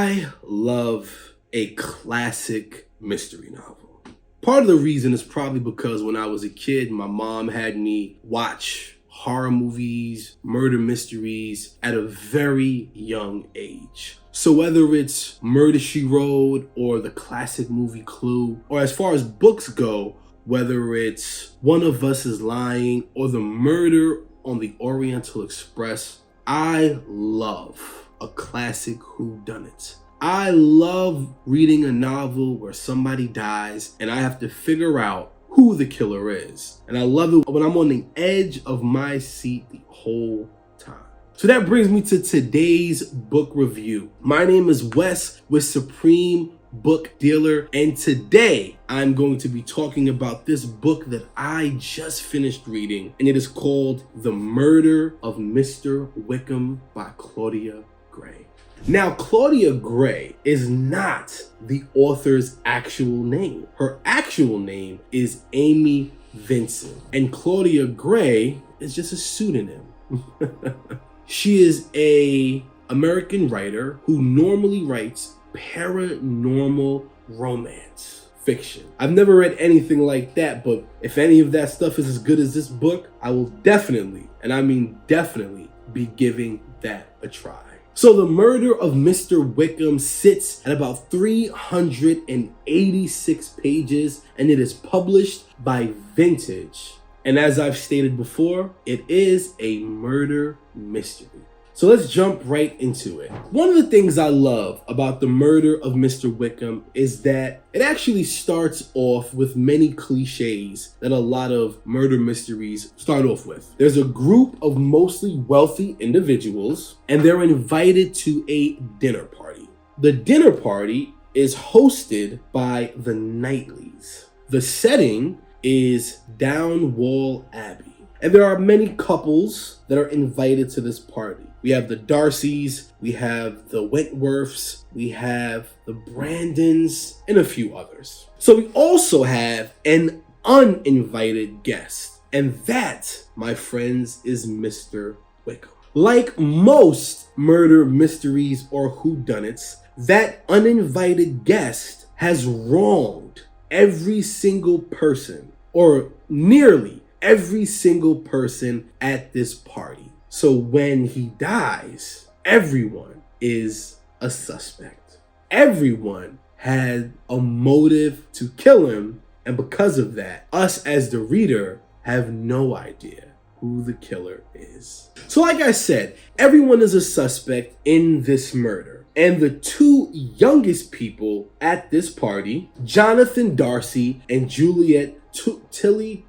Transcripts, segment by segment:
I love a classic mystery novel. Part of the reason is probably because when I was a kid, my mom had me watch horror movies, murder mysteries at a very young age. So whether it's Murder, She Wrote or the classic movie Clue, or as far as books go, whether it's One of Us is Lying or The Murder on the Oriental Express, I love a classic whodunit. I love reading a novel where somebody dies and I have to figure out who the killer is. And I love it when I'm on the edge of my seat the whole time. So that brings me to today's book review. My name is Wes with Supreme Book Dealer, and today I'm going to be talking about this book that I just finished reading, and it is called The Murder of Mr. Wickham by Claudia Gray. Now, Claudia Gray is not the author's actual name. Her actual name is Amy Vincent, and Claudia Gray is just a pseudonym. She is an American writer who normally writes paranormal romance fiction. I've never read anything like that, but if any of that stuff is as good as this book, I will definitely, and I mean definitely, be giving that a try. So The Murder of Mr. Wickham sits at about 386 pages, and it is published by Vintage. And as I've stated before, it is a murder mystery. So let's jump right into it. One of the things I love about The Murder of Mr. Wickham is that it actually starts off with many cliches that a lot of murder mysteries start off with. There's a group of mostly wealthy individuals, and they're invited to a dinner party. The dinner party is hosted by the Knightleys. The setting is Downwall Abbey, and there are many couples that are invited to this party. We have the Darcys, we have the Wentworths, we have the Brandons, and a few others. So we also have an uninvited guest, and that, my friends, is Mr. Wickham. Like most murder mysteries or whodunits, that uninvited guest has wronged every single person, or nearly every single person at this party. So when he dies, everyone is a suspect. Everyone had a motive to kill him, and because of that, us as the reader have no idea who the killer is. So like I said, everyone is a suspect in this murder. And the two youngest people at this party, Jonathan Darcy and Juliet Tilly,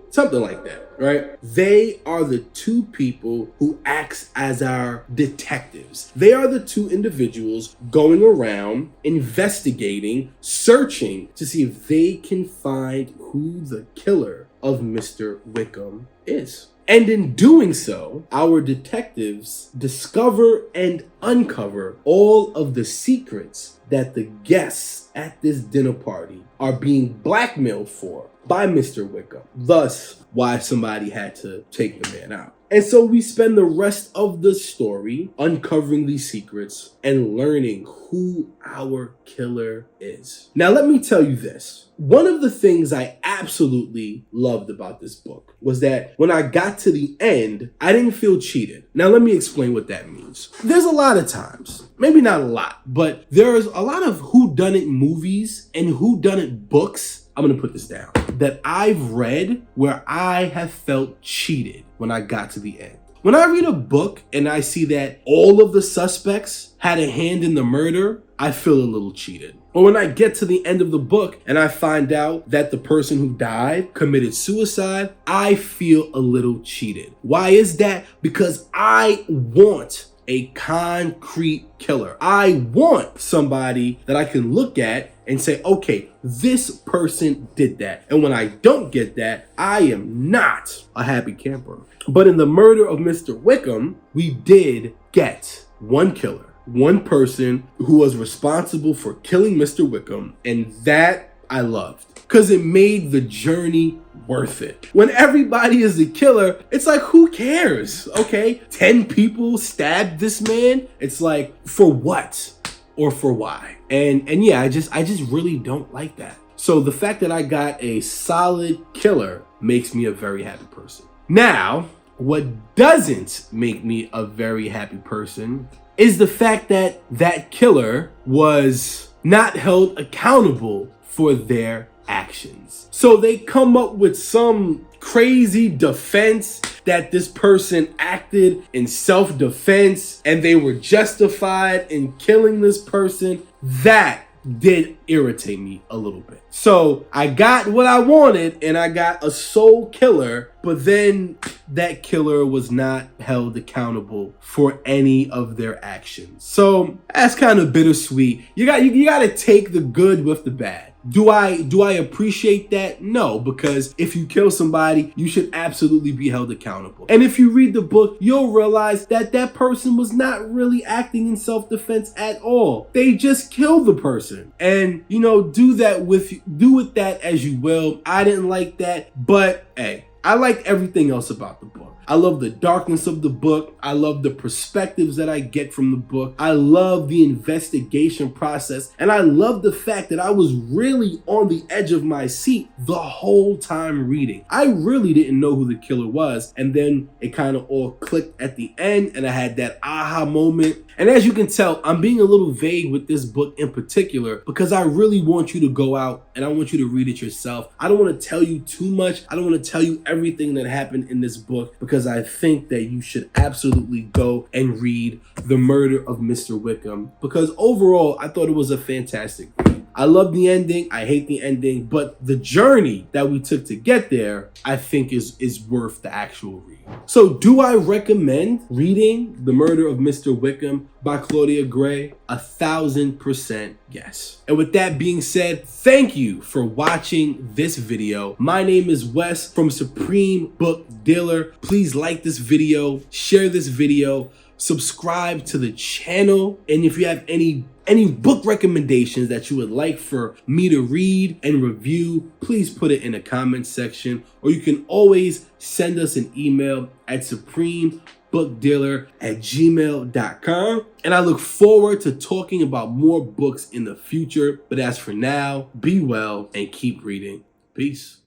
something like that, right? They are the two people who acts as our detectives. They are the two individuals going around investigating, searching to see if they can find who the killer of Mr. Wickham is. And in doing so, our detectives discover and uncover all of the secrets that the guests at this dinner party are being blackmailed for by Mr. Wickham. Thus, why somebody had to take the man out. And so we spend the rest of the story uncovering these secrets and learning who our killer is. Now, let me tell you this. One of the things I absolutely loved about this book was that when I got to the end, I didn't feel cheated. Now, let me explain what that means. There's a lot of times, maybe not a lot, but there's a lot of whodunit movies and whodunit books, I'm going to put this down, that I've read where I have felt cheated when I got to the end. When I read a book and I see that all of the suspects had a hand in the murder, I feel a little cheated. But when I get to the end of the book and I find out that the person who died committed suicide, I feel a little cheated. Why is that? Because I want a concrete killer. I want somebody that I can look at and say, okay, this person did that. And when I don't get that, I am not a happy camper. But in The Murder of Mr. Wickham, we did get one killer, one person who was responsible for killing Mr. Wickham, and that I loved because it made the journey worth it. When everybody is the killer, it's like, who cares? Okay, 10 people stabbed this man. It's like, for what? or for why. And yeah, I just really don't like that. So the fact that I got a solid killer makes me a very happy person. Now, what doesn't make me a very happy person is the fact that that killer was not held accountable for their actions. So they come up with some crazy defense that this person acted in self-defense and they were justified in killing this person. That did irritate me a little bit. So I got what I wanted and I got a soul killer, but then that killer was not held accountable for any of their actions. So that's kind of bittersweet. You got to take the good with the bad. Do I appreciate that? No, because if you kill somebody, you should absolutely be held accountable. And if you read the book, you'll realize that that person was not really acting in self-defense at all. They just killed the person. And, do with that as you will. I didn't like that, but hey, I liked everything else about the book. I love the darkness of the book. I love the perspectives that I get from the book. I love the investigation process. And I love the fact that I was really on the edge of my seat the whole time reading. I really didn't know who the killer was. And then it kind of all clicked at the end and I had that aha moment. And as you can tell, I'm being a little vague with this book in particular because I really want you to go out and I want you to read it yourself. I don't want to tell you too much. I don't want to tell you everything that happened in this book because I think that you should absolutely go and read The Murder of Mr. Wickham because overall, I thought it was a fantastic read. I love the ending. I hate the ending, but the journey that we took to get there, I think is worth the actual read. So do I recommend reading The Murder of Mr. Wickham by Claudia Gray? 1000% yes. And with that being said, thank you for watching this video. My name is Wes from Supreme Book Dealer. Please like this video, share this video, subscribe to the channel. And if you have any book recommendations that you would like for me to read and review, please put it in the comment section, or you can always send us an email at supremebookdealer@gmail.com. And I look forward to talking about more books in the future. But as for now, be well and keep reading. Peace.